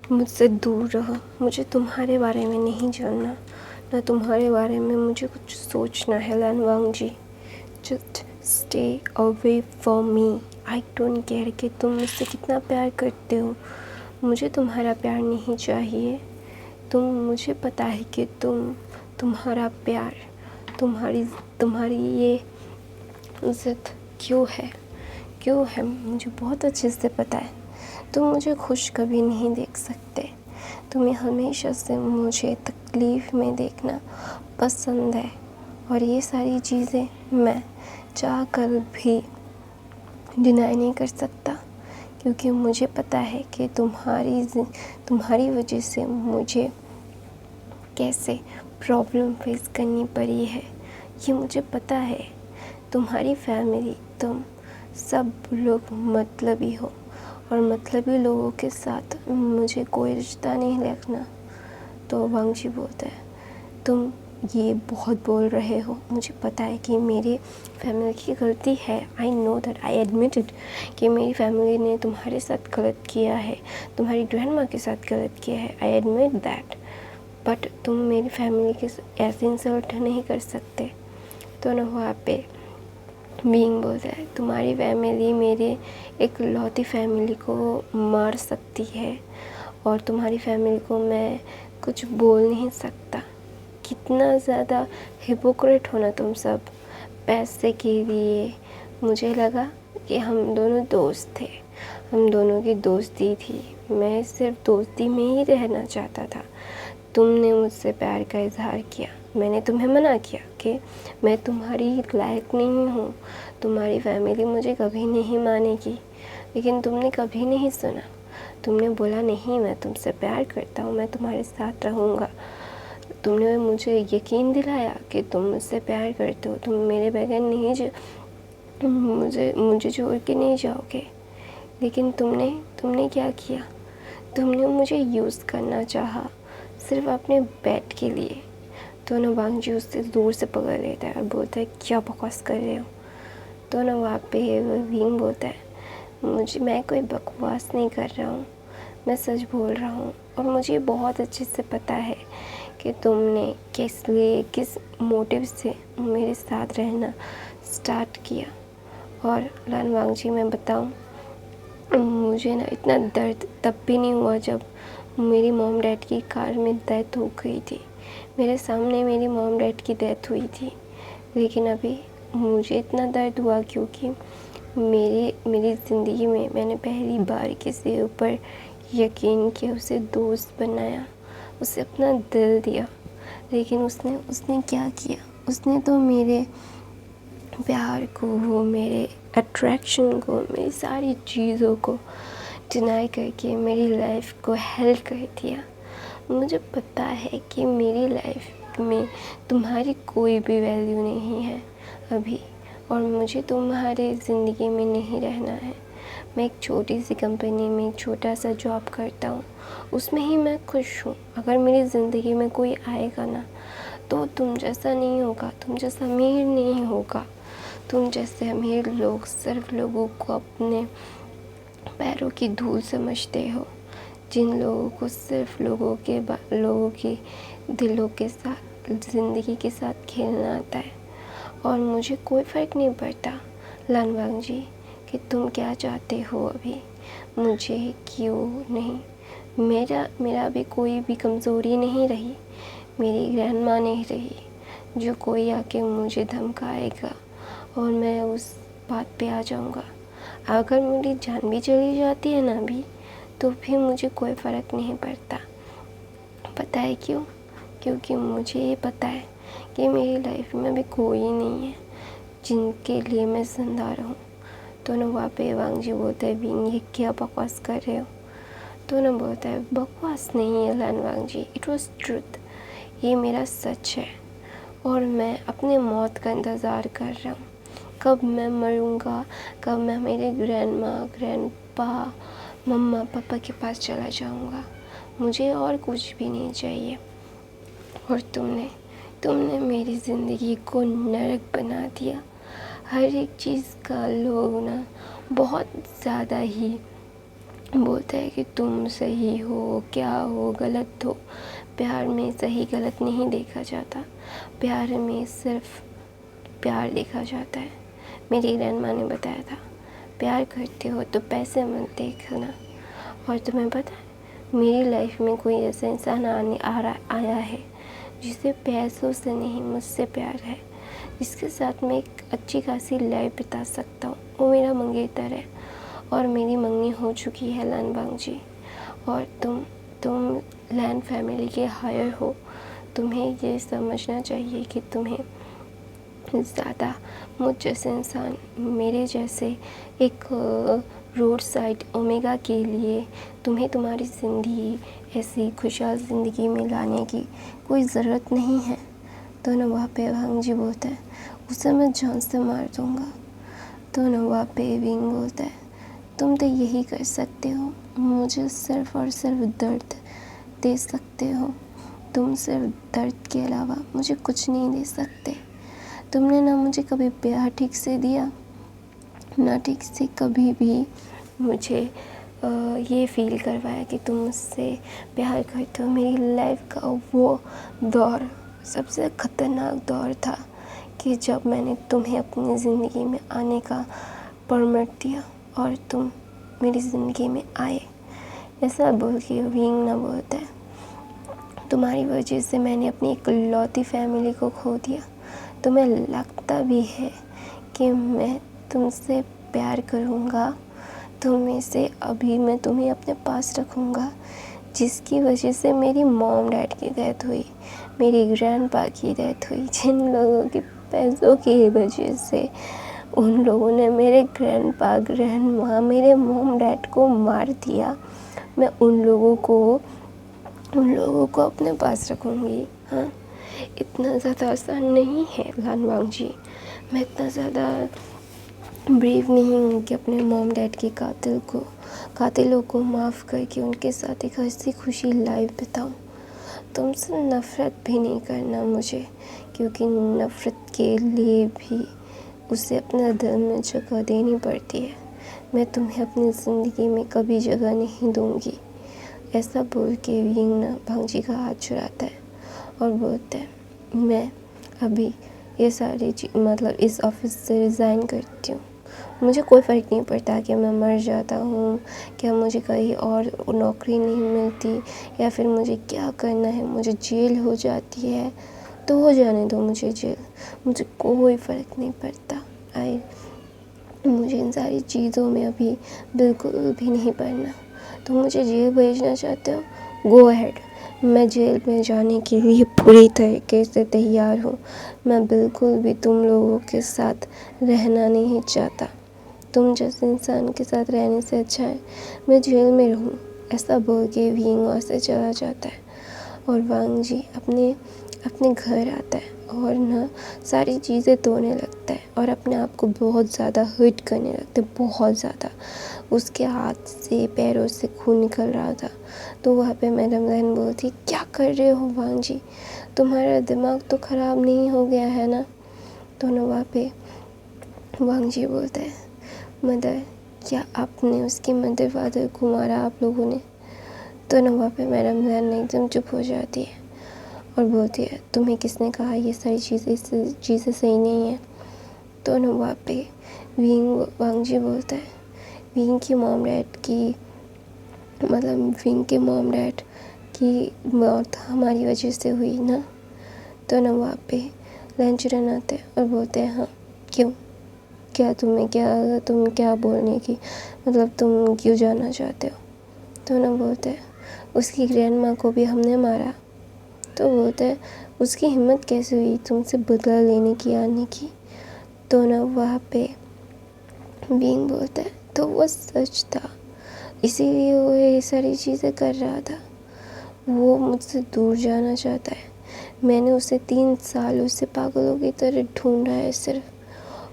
मुझसे दूर रहो, मुझे तुम्हारे बारे में नहीं जानना, ना तुम्हारे बारे में मुझे कुछ सोचना है Lanwang ji. Just stay away from me. I don't care कि तुम मुझसे कितना प्यार करते हो, मुझे तुम्हारा प्यार नहीं चाहिए। मुझे पता है कि तुम्हारा प्यार, तुम्हारी ये इज्जत क्यों है, मुझे बहुत अच्छे से पता है। तुम मुझे खुश कभी नहीं देख सकते, तुम्हें हमेशा से मुझे तकलीफ़ में देखना पसंद है, और ये सारी चीज़ें मैं चाह कर भी डिनाई नहीं कर सकता, क्योंकि मुझे पता है कि तुम्हारी वजह से मुझे कैसे प्रॉब्लम फेस करनी पड़ी है, ये मुझे पता है। तुम्हारी फैमिली, तुम सब लोग मतलबी हो, और मतलबी लोगों के साथ मुझे कोई रिश्ता नहीं रखना। तो वांग जी बोलता है, तुम ये बहुत बोल रहे हो, मुझे पता है कि मेरे फैमिली की गलती है। I know that, I admit it कि मेरी फैमिली ने तुम्हारे साथ गलत किया है, तुम्हारी ग्रैंडमा के साथ गलत किया है। आई एडमिट दैट, बट तुम मेरी फैमिली के ऐसे इंसल्ट नहीं कर सकते। तो ना वहाँ पे बीइंग बोलता है, तुम्हारी फैमिली मेरे एक लौती फैमिली को मार सकती है, और तुम्हारी फैमिली को मैं कुछ बोल नहीं सकता। कितना ज़्यादा हिपोक्रेट हो ना तुम सब पैसे के लिए। मुझे लगा कि हम दोनों दोस्त थे, हम दोनों की दोस्ती थी, मैं सिर्फ दोस्ती में ही रहना चाहता था। तुमने मुझसे प्यार का इजहार किया, मैंने तुम्हें मना किया कि मैं तुम्हारी लायक नहीं हूँ, तुम्हारी फैमिली मुझे कभी नहीं मानेगी, लेकिन तुमने कभी नहीं सुना। तुमने बोला नहीं, मैं तुमसे प्यार करता हूँ, मैं तुम्हारे साथ रहूँगा। तुमने मुझे यकीन दिलाया कि तुम मुझसे प्यार करते हो, तुम मेरे बगैर नहीं मुझे छोड़ के नहीं जाओगे। लेकिन तुमने क्या किया, तुमने मुझे यूज़ करना चाहा, सिर्फ अपने बैट के लिए। तो ना वांग जी उससे दूर से पकड़ लेता है और बोलता है, क्या बकवास कर रहे हो। तो ना वहाँ पे विंग बोलता है, मैं कोई बकवास नहीं कर रहा हूँ, मैं सच बोल रहा हूँ, और मुझे बहुत अच्छे से पता है कि तुमने किस मोटिव से मेरे साथ रहना स्टार्ट किया। और लानवांग जी, मैं बताऊँ, मुझे ना इतना दर्द तब भी नहीं हुआ जब मेरी मॉम डैड की कार में डेथ हो गई थी। मेरे सामने मेरी मॉम डैड की डेथ हुई थी, लेकिन अभी मुझे इतना दर्द हुआ क्योंकि मेरी ज़िंदगी में मैंने पहली बार किसी ऊपर यकीन किया, उसे दोस्त बनाया, उसे अपना दिल दिया। लेकिन उसने क्या किया, उसने तो मेरे प्यार को, मेरे अट्रैक्शन को, मेरी सारी चीज़ों को डिनाई करके मेरी लाइफ को हेल कर दिया। मुझे पता है कि मेरी लाइफ में तुम्हारी कोई भी वैल्यू नहीं है अभी, और मुझे तुम्हारे ज़िंदगी में नहीं रहना है। मैं एक छोटी सी कंपनी में एक छोटा सा जॉब करता हूँ, उसमें ही मैं खुश हूँ। अगर मेरी ज़िंदगी में कोई आएगा ना, तो तुम जैसा नहीं होगा, तुम जैसा अमीर नहीं होगा। तुम जैसे अमीर लोग सिर्फ लोगों को अपने पैरों की धूल समझते हो, जिन लोगों को सिर्फ लोगों की दिलों के साथ, ज़िंदगी के साथ खेलना आता है। और मुझे कोई फ़र्क नहीं पड़ता लानवांग जी कि तुम क्या चाहते हो अभी, मुझे क्यों नहीं। मेरा अभी कोई भी कमज़ोरी नहीं रही, मेरी ग्रैंडमा नहीं रही जो कोई आके मुझे धमकाएगा और मैं उस बात पे आ जाऊँगा। अगर मेरी जान भी चली जाती है ना अभी, तो भी मुझे कोई फ़र्क नहीं पड़ता। पता है क्यों? क्योंकि मुझे ये पता है कि मेरी लाइफ में अभी कोई नहीं है जिनके लिए मैं ज़िंदा रहूँ। तो ना वहाँ पे वांग जी बोलता है, बींग ये क्या बकवास कर रहे हो। तो ना बोलता है, बकवास नहीं है लानवांग जी, इट वॉज ट्रुथ, ये मेरा सच है, और मैं अपने मौत का इंतज़ार कर रहा हूँ। कब मैं मरूँगा, कब मैं मेरे ग्रैंडमा, ग्रैंडपा, मम्मा पापा के पास चला जाऊँगा, मुझे और कुछ भी नहीं चाहिए। और तुमने मेरी ज़िंदगी को नरक बना दिया। हर एक चीज़ का लोग ना बहुत ज़्यादा ही बोलता है कि तुम सही हो, क्या हो, गलत हो। प्यार में सही गलत नहीं देखा जाता, प्यार में सिर्फ प्यार देखा जाता है। मेरी ग्रैंड माँ ने बताया था, प्यार करते हो तो पैसे मत देखना। और तुम्हें पता है, मेरी लाइफ में कोई ऐसा इंसान आया है जिसे पैसों से नहीं, मुझसे प्यार है, जिसके साथ मैं एक अच्छी खासी लाइफ बिता सकता हूँ। वो मेरा मंगेतर है और मेरी मंगनी हो चुकी है लानबांग जी। और तुम लैन फैमिली के हायर हो। तुम्हें ये समझना चाहिए कि तुम्हें ज़्यादा मुझ जैसे इंसान, मेरे जैसे एक रोड साइड ओमेगा के लिए तुम्हें तुम्हारी ज़िंदगी ऐसी खुशहाल ज़िंदगी में लाने की कोई ज़रूरत नहीं है। तो नवाब भांग जी बोलता है, उसे मैं जान से मार दूँगा। तो नवाब विंग बोलता है, तुम तो यही कर सकते हो, मुझे सिर्फ और सिर्फ दर्द दे सकते हो। तुम सिर्फ दर्द के अलावा मुझे कुछ नहीं दे सकते। तुमने ना मुझे कभी प्यार ठीक से दिया, ना ठीक से कभी भी मुझे ये फ़ील करवाया कि तुम मुझसे प्यार करते हो। मेरी लाइफ का वो दौर सबसे ख़तरनाक दौर था कि जब मैंने तुम्हें अपनी ज़िंदगी में आने का परमिट दिया और तुम मेरी ज़िंदगी में आए। ऐसा बोल के विंग ना बोलता है, तुम्हारी वजह से मैंने अपनी इकलौती फैमिली को खो दिया। तुम्हें लगता भी है कि मैं तुमसे प्यार करूँगा, तुम्हें से अभी मैं तुम्हें अपने पास रखूँगा, जिसकी वजह से मेरी मॉम डैड की डेथ हुई, मेरी ग्रैंडपा की डेथ हुई, जिन लोगों के पैसों की वजह से उन लोगों ने मेरे ग्रैंडपा, ग्रैंडमा, मेरे मॉम डैड को मार दिया। मैं उन लोगों को अपने पास रखूँगी। हाँ, इतना ज़्यादा आसान नहीं है लानबांग जी। मैं इतना ज़्यादा ब्रेव नहीं हूँ कि अपने मॉम डैड के कातिलों को माफ़ करके उनके साथ एक हंसी खुशी लाइफ बिताऊँ। तुमसे नफ़रत भी नहीं करना मुझे, क्योंकि नफ़रत के लिए भी उसे अपना दिल में जगह देनी पड़ती है। मैं तुम्हें अपनी ज़िंदगी में कभी जगह नहीं दूँगी। ऐसा बोल के विंग ना भांग जी का हाथ छुड़ाता है और बोलता है, मैं अभी ये सारी मतलब इस ऑफिस से रिज़ाइन करती हूँ। मुझे कोई फ़र्क नहीं पड़ता कि मैं मर जाता हूँ, क्या मुझे कहीं और नौकरी नहीं मिलती, या फिर मुझे क्या करना है, मुझे जेल हो जाती है तो हो जाने दो मुझे जेल, मुझे कोई फ़र्क नहीं पड़ता। मुझे इन सारी चीज़ों में अभी बिल्कुल भी नहीं पड़ना। तुम मुझे जेल भेजना चाहते हो, गो अहेड। मैं जेल में जाने के लिए पूरी तरीके से तैयार हूँ। मैं बिल्कुल भी तुम लोगों के साथ रहना नहीं चाहता। तुम जैसे इंसान के साथ रहने से अच्छा है मैं जेल में रहूँ। ऐसा बोल के विंग वहाँ से चला जाता है और वांग जी अपने घर आता है और ना सारी चीज़ें धोने लगता है और अपने आप को बहुत ज़्यादा हर्ट करने लगता है, बहुत ज़्यादा। उसके हाथ से पैरों से खून निकल रहा था। तो वहाँ पे मैडम लैन बोलती, क्या कर रहे हो वांग जी, तुम्हारा दिमाग तो ख़राब नहीं हो गया है ना। तो ना वहाँ पे वांग जी बोलता है, मदर, क्या आपने उसके मदर फादर को मारा आप लोगों ने। तो ना वहाँ पे मैडम लैन एकदम चुप हो जाती है और बोलती है, तुम्हें किसने कहा ये सारी चीज़ें सही नहीं है। तो ना वहाँ पे वांग जी बोलता है, विंग की मॉम डैड की मौत हमारी वजह से हुई ना। तो ना वहाँ पे लंचरन आते हैं और बोलते हैं, हाँ क्यों, तुम क्या बोलने की मतलब तुम क्यों जानना चाहते हो। तो ना बोलते हैं, उसकी ग्रैंड माँ को भी हमने मारा। तो बोलते हैं, उसकी हिम्मत कैसे हुई तुमसे बदला लेने की, आने की। तो ना वहाँ पे विंग बोलता है, तो वो सच था, इसीलिए वो ये सारी चीज़ें कर रहा था। वो मुझसे दूर जाना चाहता है। मैंने उसे 3 सालों से पागलों की तरह ढूंढा है सिर्फ,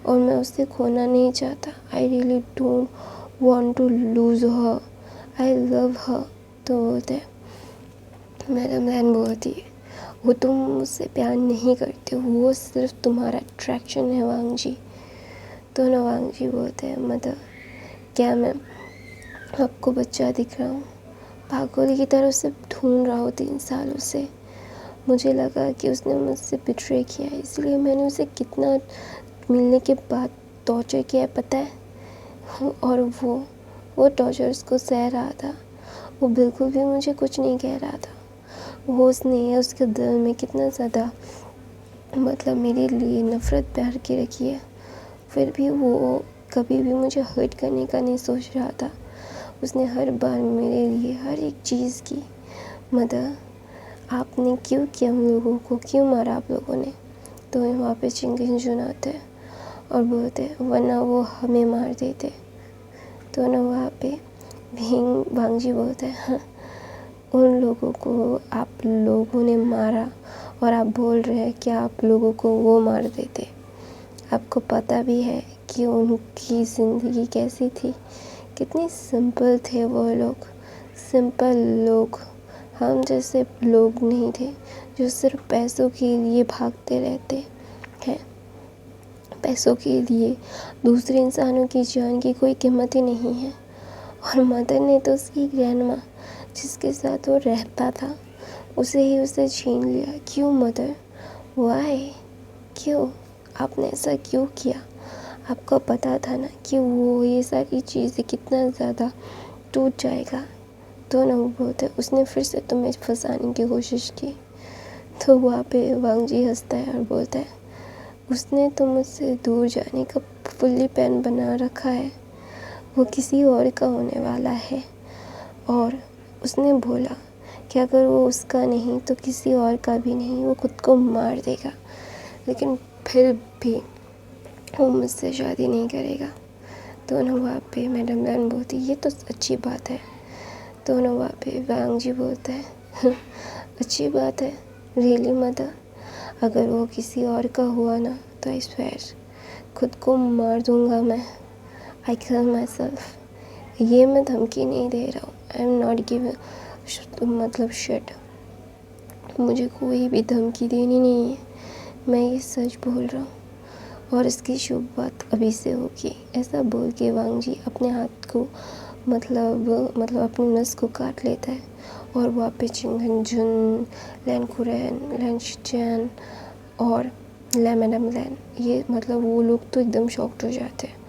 और मैं उसे खोना नहीं चाहता। I really don't want to lose her, I love her. तो बोलते हैं, मैडम लैन बोलती है, वो तुम मुझसे प्यार नहीं करते हो, वो सिर्फ तुम्हारा अट्रैक्शन है वांग जी। तो ना वांग जी बोलते हैं, मदर, क्या मैं आपको बच्चा दिख रहा हूँ, पागल की तरह उसे ढूंढ रहा हूँ 3 सालों से। मुझे लगा कि उसने मुझसे बिट्रे किया है, इसलिए मैंने उसे कितना मिलने के बाद टॉर्चर किया है पता है। और वो टॉर्चर उसको सह रहा था। वो बिल्कुल भी मुझे कुछ नहीं कह रहा था। वो उसने उसके दिल में कितना ज़्यादा मतलब मेरे लिए नफ़रत प्यार की रखी है, फिर भी वो कभी भी मुझे हर्ट करने का नहीं सोच रहा था। उसने हर बार मेरे लिए हर एक चीज़ की। मदर, आपने क्यों किया हम लोगों को, क्यों मारा आप लोगों ने? तो वहाँ पे चिंगन आते हैं और बोलते वरना वो हमें मार देते। तो ना वहाँ पे भांगजी बोलते हैं हाँ, उन लोगों को आप लोगों ने मारा और आप बोल रहे हैं कि आप लोगों को वो मार देते। आपको पता भी है कि उनकी ज़िंदगी कैसी थी, कितनी सिंपल थे वो लोग, सिंपल लोग। हम जैसे लोग नहीं थे जो सिर्फ पैसों के लिए भागते रहते हैं। पैसों के लिए दूसरे इंसानों की जान की कोई कीमत ही नहीं है। और मदर ने तो उसकी ग्रैंडमा जिसके साथ वो रहता था उसे छीन लिया। क्यों मदर? वाई? क्यों? आपने ऐसा क्यों किया? आपको पता था ना कि वो ये सारी चीज़ें कितना ज़्यादा टूट जाएगा। तो ना वो बोलते उसने फिर से तुम्हें फंसाने की कोशिश की। तो वहाँ पे वांगजी हंसता है और बोलता है उसने तो मुझसे दूर जाने का फुल्ली प्लान बना रखा है। वो किसी और का होने वाला है। और उसने बोला कि अगर वो उसका नहीं तो किसी और का भी नहीं, वो खुद को मार देगा, लेकिन फिर भी वो मुझसे शादी नहीं करेगा। तो ना वहाँ पे मैडम लैन बोलती ये तो अच्छी बात है। तो ना वहाँ पे वांगजी बोलता है अच्छी बात है, रियली मदर? अगर वो किसी और का हुआ ना तो आई स्वेयर खुद को मार दूंगा मैं। आई किल माई सेल्फ। ये मैं धमकी नहीं दे रहा हूँ, आई एम नॉट गिविंग मतलब शिट। मुझे कोई भी धमकी देनी नहीं है, मैं ये सच बोल रहा हूँ और इसकी शुरुआत अभी से होगी। ऐसा बोल के वांगजी अपने हाथ को मतलब अपनी नस को काट लेता है। और वहाँ पे चिंगन जुन, लैन कुरैन, लैन शिचैन और मैडम लैन ये वो लोग तो एकदम शॉक्ड हो जाते हैं।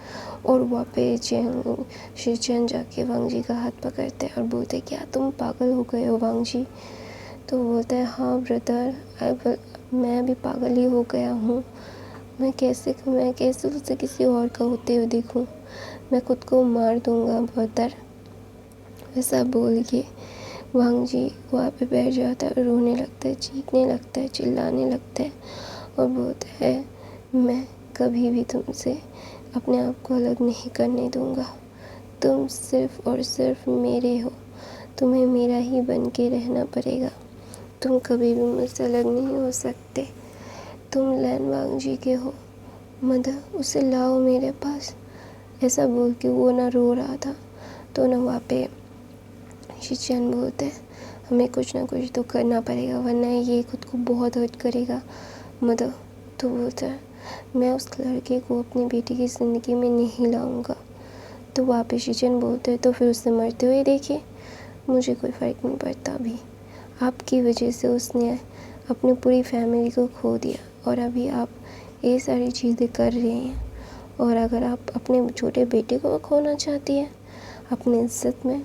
और वहाँ पे शिचैन जाके वांगजी का हाथ पकड़ते हैं और बोलते क्या तुम पागल हो गए हो वांगजी? तो बोलता है हाँ ब्रदर, मैं भी पागल ही हो गया हूँ। मैं कैसे उसे किसी और का होते हुए देखूँ? मैं खुद को मार दूँगा ब्रदर। ऐसा बोल के वांगजी वहाँ पे बैठ जाता है, रोने लगता है, चीखने लगता है, चिल्लाने लगता है और बोलता है मैं कभी भी तुमसे अपने आप को अलग नहीं करने दूँगा। तुम सिर्फ़ और सिर्फ मेरे हो, तुम्हें मेरा ही बन के रहना पड़ेगा। तुम कभी भी मुझसे अलग नहीं हो सकते। तुम लैन वांगजी के हो। मदर, उसे लाओ मेरे पास। ऐसा बोल के वो ना रो रहा था। तो ना वहाँ पे शिचैन बोलते हैं हमें कुछ ना कुछ तो करना पड़ेगा वरना ये खुद को बहुत हर्ट करेगा मदर। तो बोलता है मैं उस लड़के को अपनी बेटी की ज़िंदगी में नहीं लाऊंगा। तो वहाँ पे शिचैन बोलते हैं तो फिर उसे मरते हुए देखिए, मुझे कोई फ़र्क नहीं पड़ता अभी। आपकी वजह से उसने अपनी पूरी फैमिली को खो दिया और अभी आप ये सारी चीज़ें कर रहे हैं। और अगर आप अपने छोटे बेटे को खोना चाहती हैं अपनी इज्जत में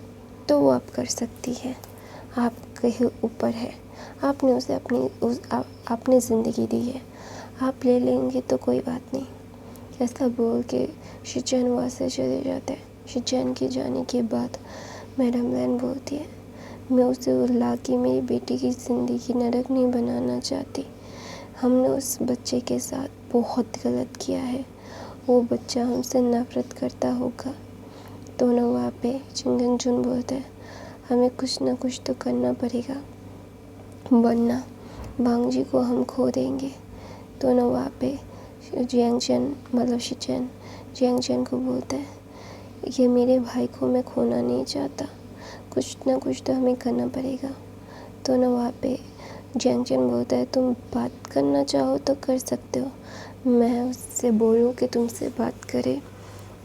तो वो आप कर सकती है। आपके ऊपर है, आपने उसे आपने ज़िंदगी दी है, आप ले लेंगे तो कोई बात नहीं। ऐसा बोल के शिचैन वहाँ से चले जाते हैं। शिचैन के जाने के बाद मैडम लैन बोलती है मैं उसे ला के मेरी बेटी की ज़िंदगी नरक नहीं बनाना चाहती। हमने उस बच्चे के साथ बहुत गलत किया है, वो बच्चा हमसे नफ़रत करता होगा। तो ना वहाँ पे चिंगन जुन बोलते हैं हमें कुछ ना कुछ तो करना पड़ेगा वरना वांगजी को हम खो देंगे। तो ना वहाँ पे शिचैन जियांगचैन को बोलता है ये मेरे भाई को मैं खोना नहीं चाहता, कुछ ना कुछ तो हमें करना पड़ेगा। तो ना वहाँ पे जियांगचैन बोलता है तुम बात करना चाहो तो कर सकते हो, मैं उससे बोलूँ कि तुमसे बात करे।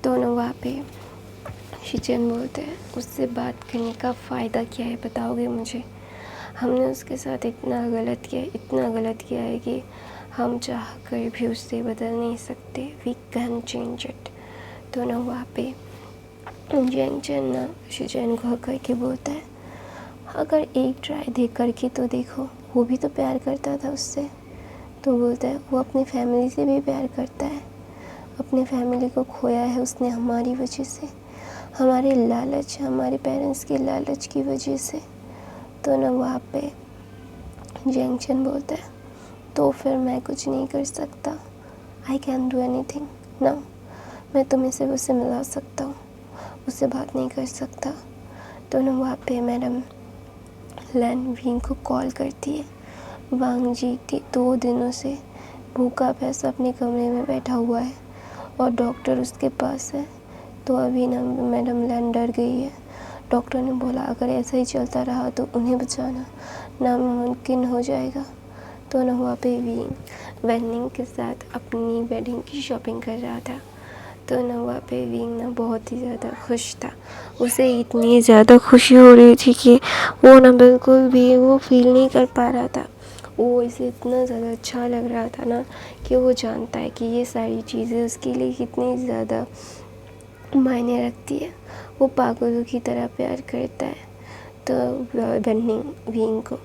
तो ना वहाँ पे शिचन बोलते हैं, उससे बात करने का फ़ायदा क्या है बताओगे मुझे? हमने उसके साथ इतना गलत किया है कि हम चाह कर भी उससे बदल नहीं सकते। We can change it. तो ना वहाँ पे जेंगचन ना शिचन को करके बोलता है, अगर एक ट्राई देख करके तो देखो, वो भी तो प्यार करता था उससे। तो बोलता है वो अपनी फैमिली से भी प्यार करता है, अपने फैमिली को खोया है उसने हमारी वजह से, हमारे पेरेंट्स के लालच की वजह से। तो ना वहाँ पे जेंगचन बोलता है, तो फिर मैं कुछ नहीं कर सकता। आई कैन डू एनीथिंग ना। मैं तुम्हें सिर्फ उससे मिला सकता हूँ, उससे बात नहीं कर सकता। तो ना वहाँ पे मैडम लैन विंग को कॉल करती है। वांग जी 2 दिनों से भूखा प्यासा अपने कमरे में बैठा हुआ है और डॉक्टर उसके पास है। तो अभी ना मैडम लैन डर गई है। डॉक्टर ने बोला अगर ऐसा ही चलता रहा तो उन्हें बचाना नामुमकिन हो जाएगा। तो ना वहाँ पे वेनिंग के साथ अपनी वेडिंग की शॉपिंग कर रहा था। तो ना वहाँ पे विंग ना बहुत ही ज़्यादा खुश था। उसे इतनी ज़्यादा खुशी हो रही थी कि वो ना बिल्कुल भी वो फील नहीं कर पा रहा था। वो इसे इतना ज़्यादा अच्छा लग रहा था ना कि वो जानता है कि ये सारी चीज़ें उसके लिए कितनी ज़्यादा मायने रखती है। वो पागलों की तरह प्यार करता है तो वेनिंग विंग को।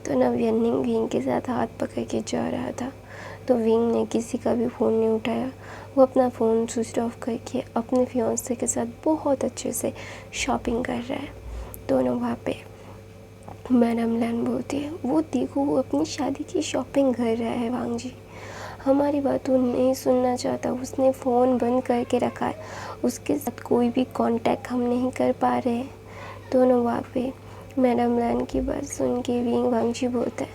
तो ना वेनिंग विंग के साथ हाथ पकड़ के जा रहा था। तो विंग ने किसी का भी फ़ोन नहीं उठाया। वो अपना फ़ोन स्विच ऑफ करके अपने फियांसे के साथ बहुत अच्छे से शॉपिंग कर रहा है। तो ना वहाँ पे मैडम लैन बोलती है, वो देखो वो अपनी शादी की शॉपिंग कर रहा है वांग जी। हमारी बात वो नहीं सुनना चाहता, उसने फ़ोन बंद करके रखा है, उसके साथ कोई भी कांटेक्ट हम नहीं कर पा रहे हैं। तो ना वहाँ पे मैडम लैन की बात सुन के वांग जी बोलता है,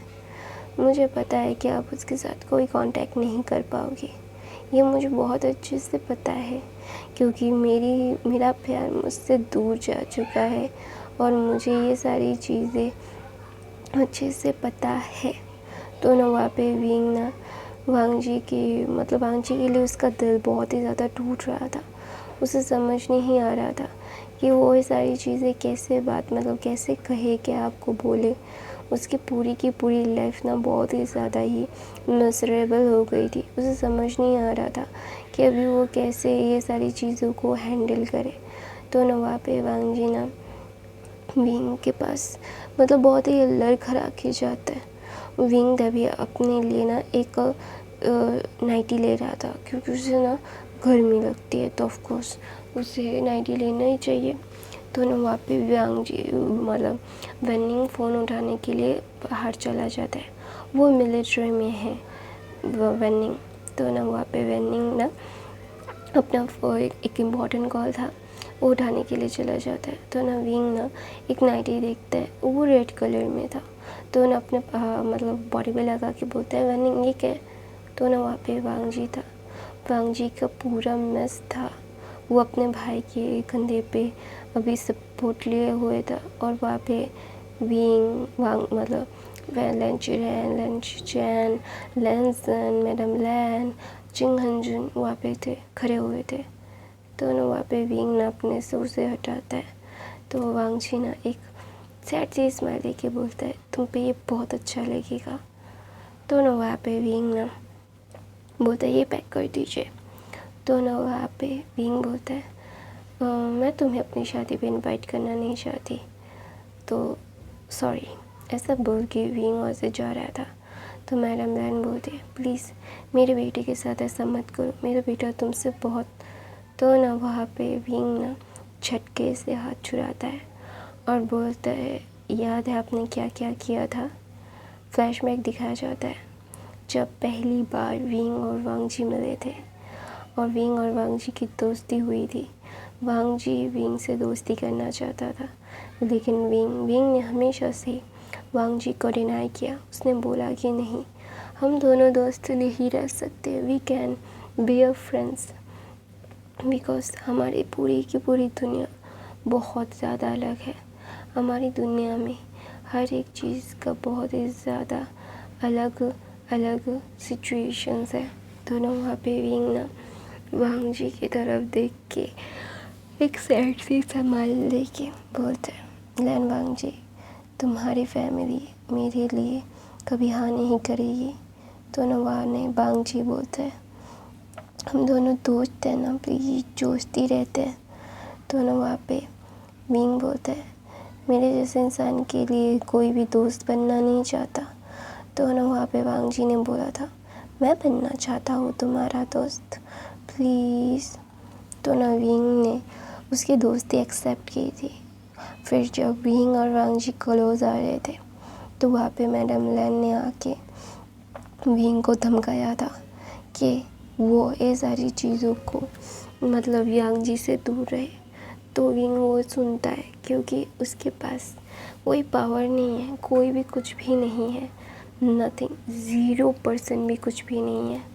मुझे पता है कि आप उसके साथ कोई कांटेक्ट नहीं कर पाओगे, ये मुझे बहुत अच्छे से पता है क्योंकि मेरा प्यार मुझसे दूर जा चुका है और मुझे ये सारी चीज़ें अच्छे से पता है। तो ना वहाँ पे वांग जी के लिए उसका दिल बहुत ही ज़्यादा टूट रहा था। उसे समझ नहीं आ रहा था कि वो ये सारी चीज़ें कैसे कहे, क्या आपको बोले। उसकी पूरी की पूरी लाइफ ना बहुत ही ज़्यादा ही मिसरेबल हो गई थी। उसे समझ नहीं आ रहा था कि अभी वो कैसे ये सारी चीज़ों को हैंडल करे। तो ना वहाँ पे वांग जी ना विंग के पास बहुत ही लड़खड़ा के जाता है। विंग तभी अपने लिए ना एक नाइटी ले रहा था क्योंकि उसे ना गर्मी लगती है, तो ऑफकोर्स उसे नाइटी लेना ही चाहिए। तो ना वहाँ पे वांग जी वेनिंग फ़ोन उठाने के लिए बाहर चला जाता है। वो मिलिट्री में है वेनिंग। तो ना वहाँ पे वेनिंग ना अपना एक इम्पॉर्टेंट कॉल था वो उठाने के लिए चला जाता है। तो ना विंग ना एक नाइटी देखता है, वो रेड कलर में था। तो ना अपने बॉडी पे लगा के बोलता है, वेनिंग ये क्या है? तो ना वहाँ पे वांग जी था। वांग जी का पूरा मेस था। वो अपने भाई के कंधे पे अभी सपोर्ट लिए हुए था और वहाँ पे लैन लैनसन, मैडम लैन, चिंग हंजुन वहाँ पे खड़े हुए थे। तो ना वहाँ पे विंग ना अपने सुर से हटाता है। तो वांग जी ना एक सैड सी स्माइल देके बोलता है, तुम पे ये बहुत अच्छा लगेगा। तो ना वहाँ पे विंग ना बोलता है, ये पैक कर दीजिए। तो ना वहाँ पे विंग बोलता है, मैं तुम्हें अपनी शादी पे इनवाइट करना नहीं चाहती, तो सॉरी। ऐसा बोल के विंग वहाँ से जा रहा था। तो मैडम लैन बोलती है, प्लीज़ मेरे बेटे के साथ ऐसा मत करो, मेरा बेटा तुमसे बहुत। तो ना वहाँ पे विंग ना झटके से हाथ छुड़ाता है और बोलता है, याद है आपने क्या क्या किया था? फ्लैशबैक दिखाया जाता है जब पहली बार विंग और वांग जी मिले थे और विंग और वांग जी की दोस्ती हुई थी। वांग जी विंग से दोस्ती करना चाहता था, लेकिन विंग ने हमेशा से वांग जी को डिनाई किया। उसने बोला कि नहीं, हम दोनों दोस्त नहीं रह सकते, we can be a friends, because हमारी पूरी की पूरी दुनिया बहुत ज़्यादा अलग है। हमारी दुनिया में हर एक चीज़ का बहुत ही ज़्यादा अलग अलग सिचुएशंस है। दोनों वहाँ पे विंग ना वांग जी की तरफ देख के एक सैड सी स्माइल लेके बोलते हैं, लैन वांग जी तुम्हारी फैमिली मेरे लिए कभी हाँ नहीं करेगी। तो नवा ने बांग जी बोलते हैं, हम दोनों दोस्त हैं ना, प्लीज़ दोस्ती रहते हैं। तो नवा पे विंग बोलता है, मेरे जैसे इंसान के लिए कोई भी दोस्त बनना नहीं चाहता। तो वहाँ पे वांग जी ने बोला था, मैं बनना चाहता हूँ तुम्हारा दोस्त, प्लीज़। तो विंग ने उसकी दोस्ती एक्सेप्ट की थी। फिर जब विंग और वांग जी क्लोज आ रहे थे तो वहाँ पे मैडम लैन ने आके विंग को धमकाया था कि वो ये सारी चीज़ों को मतलब यांग जी से दूर रहे। तो विंग वो सुनता है क्योंकि उसके पास कोई पावर नहीं है, कोई भी कुछ भी नहीं है, नथिंग, 0% भी कुछ भी नहीं है।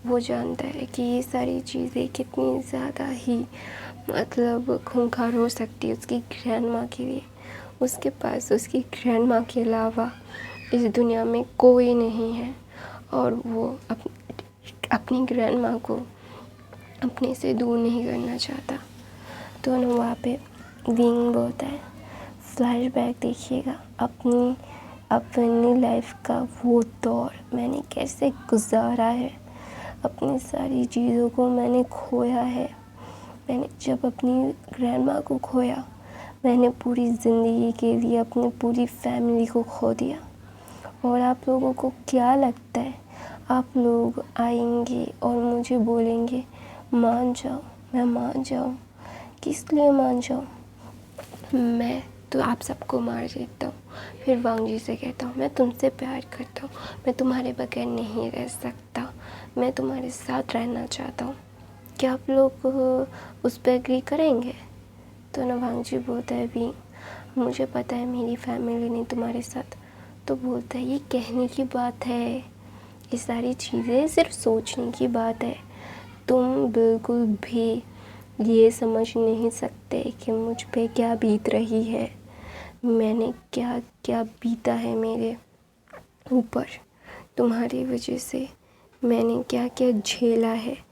वो जानता है कि ये सारी चीज़ें कितनी ज़्यादा ही मतलब खूंखार हो सकती है उसकी ग्रैंड माँ के लिए। उसके पास उसकी ग्रैंड माँ के अलावा इस दुनिया में कोई नहीं है और वो अपनी ग्रैंड माँ को अपने से दूर नहीं करना चाहता। तो वहाँ पे विंग बोलता है, फ्लैशबैक देखिएगा अपनी लाइफ का वो दौर मैंने कैसे गुजारा है, अपनी सारी चीज़ों को मैंने खोया है। मैंने जब अपनी ग्रैंड माँ को खोया, मैंने पूरी ज़िंदगी के लिए अपनी पूरी फैमिली को खो दिया। और आप लोगों को क्या लगता है, आप लोग आएंगे और मुझे बोलेंगे मान जाओ, मैं मान जाऊँ? किस लिए मान जाऊँ? मैं तो आप सबको मार देता हूँ। फिर वांग जी से कहता हूँ, मैं तुमसे प्यार करता हूँ, मैं तुम्हारे बगैर नहीं रह सकता, मैं तुम्हारे साथ रहना चाहता हूँ। क्या आप लोग उस पर एग्री करेंगे? तो वांग जी बोलता है, भी मुझे पता है मेरी फैमिली नहीं तुम्हारे साथ। तो बोलता है, ये कहने की बात है, ये सारी चीज़ें सिर्फ सोचने की बात है। तुम बिल्कुल भी ये समझ नहीं सकते कि मुझ पे क्या बीत रही है, मैंने क्या क्या बीता है मेरे ऊपर तुम्हारी वजह से, मैंने क्या क्या झेला है।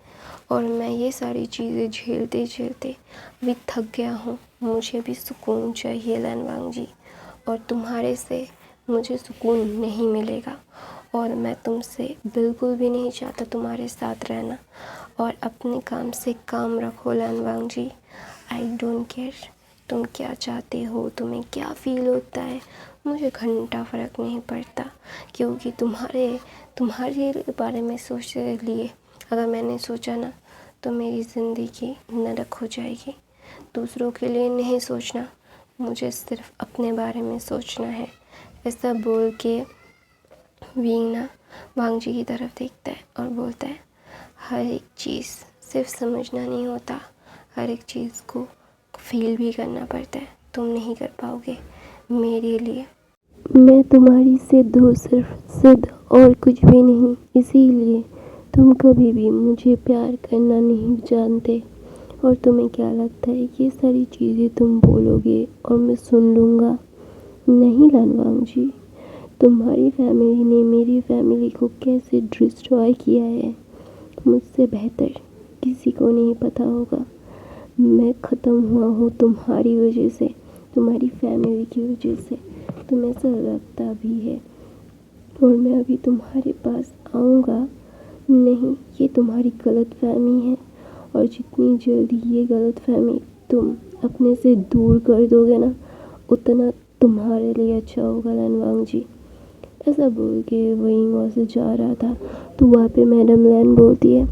और मैं ये सारी चीज़ें झेलते झेलते अभी थक गया हूँ, मुझे भी सुकून चाहिए लैन वांग जी, और तुम्हारे से मुझे सुकून नहीं मिलेगा। और मैं तुमसे बिल्कुल भी नहीं चाहता तुम्हारे साथ रहना। और अपने काम से काम रखो लैन वांग जी, आई डोंट केयर तुम क्या चाहते हो, तुम्हें क्या फ़ील होता है, मुझे घंटा फ़र्क नहीं पड़ता। क्योंकि तुम्हारे बारे में सोचने के लिए अगर मैंने सोचा ना तो मेरी ज़िंदगी नरक हो जाएगी। दूसरों के लिए नहीं सोचना, मुझे सिर्फ अपने बारे में सोचना है। ऐसा बोल के वीना वांग जी की तरफ देखता है और बोलता है, हर एक चीज़ सिर्फ समझना नहीं होता, हर एक चीज़ को फील भी करना पड़ता है। तुम नहीं कर पाओगे मेरे लिए, मैं तुम्हारी सिद्ध हूँ, सिर्फ सिद्ध और कुछ भी नहीं। इसीलिए तुम कभी भी मुझे प्यार करना नहीं जानते। और तुम्हें क्या लगता है ये सारी चीज़ें तुम बोलोगे और मैं सुन लूँगा? नहीं लैन वांग जी, तुम्हारी फैमिली ने मेरी फैमिली को कैसे डिस्ट्रॉय किया है मुझसे बेहतर किसी को नहीं पता होगा। मैं ख़त्म हुआ हूँ तुम्हारी वजह से, तुम्हारी फैमिली की वजह से। तुम्हें ऐसा लगता भी है और मैं अभी तुम्हारे पास आऊँगा नहीं, ये तुम्हारी गलतफहमी है। और जितनी जल्दी ये गलतफहमी तुम अपने से दूर कर दोगे ना, उतना तुम्हारे लिए अच्छा होगा लैन वांग जी। ऐसा बोल के विंग वहाँ से जा रहा था तो वहाँ पे मैडम लैन बोलती है,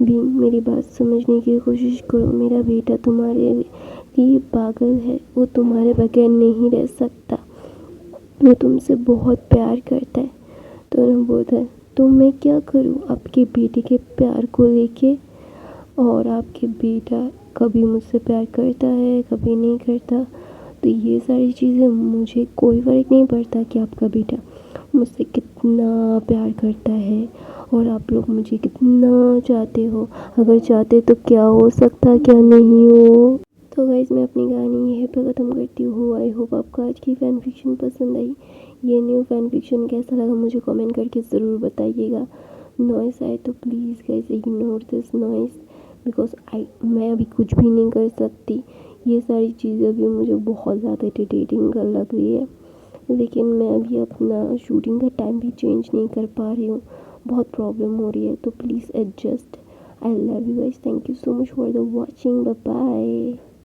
विंग मेरी बात समझने की कोशिश करो, मेरा बेटा तुम्हारे लिए पागल है, वो तुम्हारे बगैर नहीं रह सकता, वो तुमसे बहुत प्यार करता है। तो उन्होंने बोलता है, तो मैं क्या करूँ आपके बेटे के प्यार को लेके? और आपके बेटा कभी मुझसे प्यार करता है, कभी नहीं करता, तो ये सारी चीज़ें मुझे कोई फ़र्क नहीं पड़ता कि आपका बेटा मुझसे कितना प्यार करता है और आप लोग मुझे कितना चाहते हो। अगर चाहते तो क्या हो सकता, क्या नहीं हो। तो गाइज़ मैं अपनी कहानी यहीं पर ख़त्म करती हूँ। आई होप आपको आज की फ़ैन फिक्शन पसंद आई। ये न्यू फ़ैन फिक्शन कैसा लगा मुझे कमेंट करके ज़रूर बताइएगा। नॉइस आए तो please guys ignore this noise. Because मैं अभी कुछ भी नहीं कर सकती। ये सारी चीज़ें भी मुझे बहुत ज़्यादा इरिटेटिंग लग रही है, लेकिन मैं अभी अपना शूटिंग का टाइम भी चेंज नहीं कर पा रही हूँ। बहुत प्रॉब्लम हो रही है, तो please adjust. I love you guys, thank you so much for the watching, bye bye.